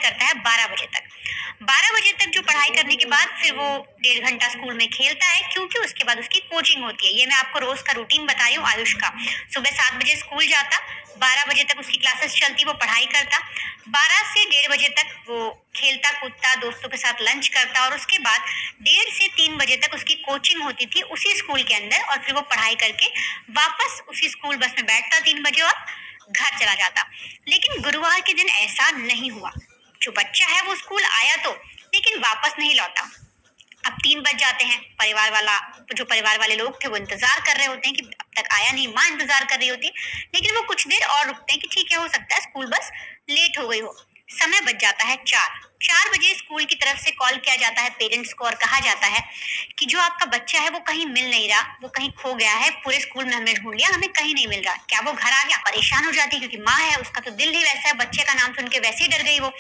करता है 12 बजे तक। 12 बजे तक जो पढ़ाई करने के बाद फिर वो 1.5 घंटा स्कूल में खेलता है, क्योंकि उसके बाद उसकी कोचिंग होती है। ये मैं आपको रोज का रूटीन बता रही हूँ आयुष का। सुबह 7 बजे स्कूल जाता, 12 बजे तक उसकी क्लासेस चलती, वो पढ़ाई करता, 12 से 1.5 बजे तक वो खेलता कूदता, दोस्तों के साथ लंच करता, और उसके बाद 1.5 से 3 बजे तक उसकी कोचिंग होती थी उसी स्कूल के अंदर, और फिर वो पढ़ाई करके वापस उसी स्कूल बस में बैठता 3 बजे और घर चला जाता। लेकिन गुरुवार के दिन ऐसा नहीं हुआ। जो बच्चा है वो स्कूल आया तो, लेकिन वापस नहीं लौटा। अब 3 बज जाते हैं, जो परिवार वाले लोग थे वो इंतजार कर रहे होते हैं कि अब तक आया नहीं, माँ इंतजार कर रही होती है, लेकिन वो कुछ देर और रुकते हैं कि ठीक है, हो सकता है स्कूल बस लेट हो गई हो। समय बच जाता है 4 बजे स्कूल की तरफ से कॉल किया जाता है पेरेंट्स को, और कहा जाता है कि जो आपका बच्चा है वो कहीं मिल नहीं रहा, वो कहीं खो गया है, पूरे स्कूल में हमने ढूंढ लिया, हमें कहीं नहीं मिल रहा। क्या वो घर आ गया? परेशान हो जाती है, क्योंकि माँ है, उसका तो दिल ही वैसा है, बच्चे का नाम सुन के वैसे ही डर गई वो।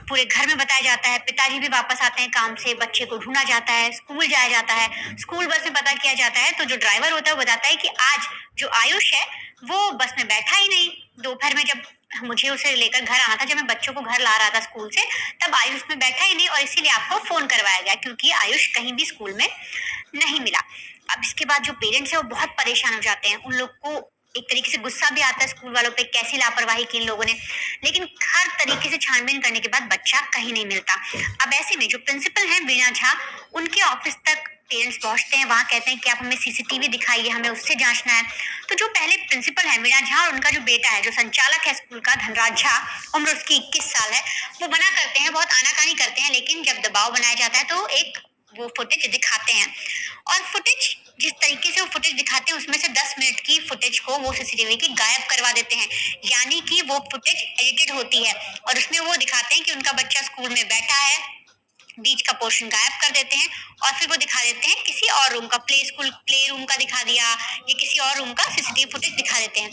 पूरे घर में बताया जाता है, पिताजी भी वापस आते हैं काम से, बच्चे को ढूंढा जाता है, स्कूल जाया जाता है, स्कूल बस में पता किया जाता है, तो जो ड्राइवर होता है वो बताता है कि आज जो आयुष है वो बस में बैठा ही नहीं। दोपहर में जब मुझे उसे लेकर घर आना था, जब मैं बच्चों को घर ला रहा था स्कूल से, तब आयुष में बैठा ही नहीं, और इसीलिए आपको फोन करवाया गया, क्योंकि आयुष कहीं भी स्कूल में नहीं मिला। अब इसके बाद जो पेरेंट्स है वो बहुत परेशान हो जाते हैं। उन लोग को एक तरीके से गुस्सा भी आता है स्कूल वालों पे, कैसी लापरवाही की इन लोगों ने। लेकिन हर तरीके से छानबीन करने के बाद बच्चा कहीं नहीं मिलता। अब ऐसे में जो प्रिंसिपल है वीणा झा, उनके ऑफिस तक पेरेंट्स पहुंचते हैं, वहां कहते हैं कि आप हमें सीसीटीवी दिखाइए, हमें उससे जांचना है। तो जो पहले प्रिंसिपल है वीणा झा, और उनका जो बेटा है, जो संचालक है स्कूल का, धनराज झा, उम्र उसकी 21 साल है, वो मना करते हैं, बहुत आनाकानी करते हैं। लेकिन जब दबाव बनाया जाता है तो एक वो फुटेज दिखाते हैं, और फुटेज जिस तरीके से वो फुटेज दिखाते हैं उसमें से 10 मिनट की फुटेज को वो सीसीटीवी की गायब करवा देते हैं। यानी कि वो फुटेज एडिटेड होती है, और उसमें वो दिखाते हैं कि उनका बच्चा स्कूल में बैठा है, बीच का पोर्शन गायब कर देते हैं, और फिर वो दिखा देते हैं किसी और रूम का, प्ले रूम का दिखा दिया, या किसी और रूम का सीसीटीवी फुटेज दिखा देते हैं।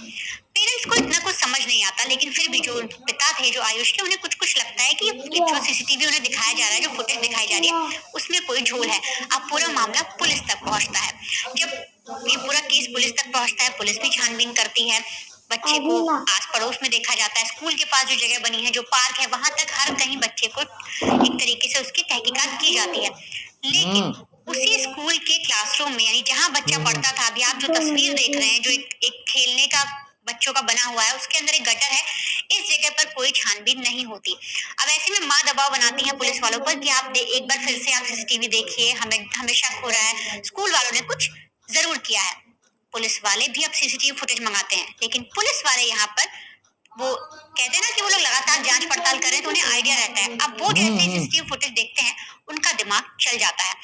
पेरेंट्स को इतना कुछ समझ नहीं आता, लेकिन फिर भी जो पिता थे जो आयुष के, उन्हें कुछ कुछ लगता है कि जो सीसीटीवी उन्हें दिखाया जा रहा है, जो फुटेज दिखाई जा रही है, उसमें कोई झोल है। अब पूरा मामला पुलिस तक पहुंचता है। जब ये पूरा केस पुलिस तक पहुंचता है, पुलिस भी छानबीन करती है। बच्चे को आस पड़ोस में देखा जाता है, स्कूल के पास जो जगह बनी है, जो पार्क है, वहां तक हर कहीं बच्चे को एक तरीके से उसकी तहकीकात की जाती है। लेकिन उसी स्कूल के क्लासरूम में, यानी जहां बच्चा पढ़ता था, अभी आप जो तस्वीर देख रहे हैं, जो एक खेलने का बच्चों का बना हुआ है, उसके अंदर एक गटर है, इस जगह पर कोई छानबीन नहीं होती। अब ऐसे में माँ दबाव बनाती है पुलिस वालों पर कि आप एक बार फिर से आप सीसीटीवी देखिए, हमें शक हो रहा है, स्कूल वालों ने कुछ जरूर किया है। पुलिस वाले भी अब सीसीटीवी फुटेज मंगाते हैं, लेकिन पुलिस वाले यहाँ पर वो कहते हैं ना कि वो लोग लगातार जांच पड़ताल कर रहे हैं, तो उन्हें आइडिया रहता है। अब वो जैसे सीसीटीवी फुटेज देखते हैं, उनका दिमाग चल जाता है।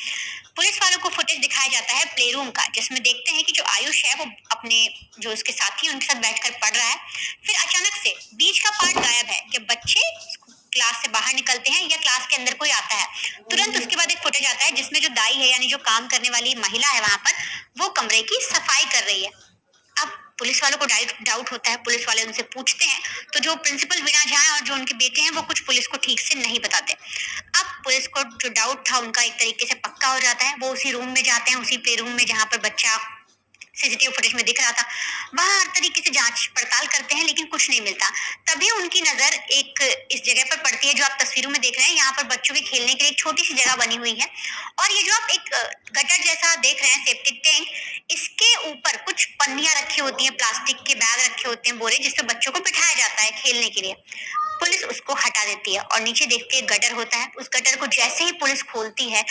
पुलिस वालों को फुटेज दिखाया जाता है प्ले रूम का, जिसमें देखते हैं कि जो आयुष है वो अपने जो उसके साथी हैं उनके साथ बैठकर पढ़ रहा है। फिर अचानक से बीच का पार्ट गायब है, जब बच्चे क्लास से बाहर निकलते हैं या क्लास के अंदर कोई आता है, तुरंत उसके बाद एक फुटेज आता है जिसमें जो दाई है, यानी जो काम करने वाली महिला है वहां पर, वो कमरे की सफाई कर रही है। अब पुलिस वालों को डाउट होता है, पुलिस वाले उनसे पूछते हैं, तो जो प्रिंसिपल वीणा झा है और जो उनके बेटे हैं वो कुछ पुलिस को ठीक से नहीं बताते। अब पुलिस को जो डाउट था उनका एक तरीके से पक्का हो जाता है। वो उसी रूम में जाते हैं, उसी प्ले रूम में जहां पर बच्चा सीसीटीवी फुटेज में दिख रहा था, वहां हर तरीके से जांच पड़ताल करते हैं, लेकिन कुछ नहीं मिलता। तभी उनकी नजर एक इस जगह पर पड़ती है जो आप तस्वीरों में देख रहे हैं। यहाँ पर बच्चों के खेलने के लिए एक छोटी सी जगह बनी हुई है, और ये जो आप एक गटर जैसा देख रहे हैं, सेप्टिक टैंक, इसके ऊपर कुछ पन्नियां रखी होती हैं, प्लास्टिक के बैग रखे होते हैं, बोरे, जिसपे बच्चों को बिठाया जाता है खेलने के लिए। पुलिस उसको हटा देती है, और नीचे देखते हैं गटर होता है। उस गटर को जैसे ही पुलिस खोलती है,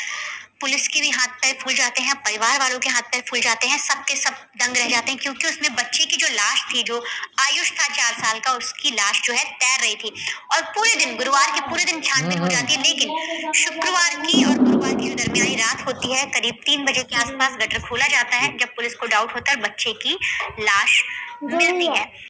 पुलिस के भी हाथ पैर फूल जाते हैं, परिवार वालों के हाथ पैर फूल जाते हैं, सबके सब दंग रह जाते हैं, क्योंकि उसमें बच्चे की जो लाश थी, जो आयुष था 4 साल का, उसकी लाश जो है तैर रही थी। और पूरे दिन, गुरुवार के पूरे दिन छानबीन हो जाती है, लेकिन शुक्रवार की और गुरुवार की जो दरमियानी रात होती है, करीब 3 बजे के आसपास गटर खोला जाता है, जब पुलिस को डाउट होता है, बच्चे की लाश मिलती है।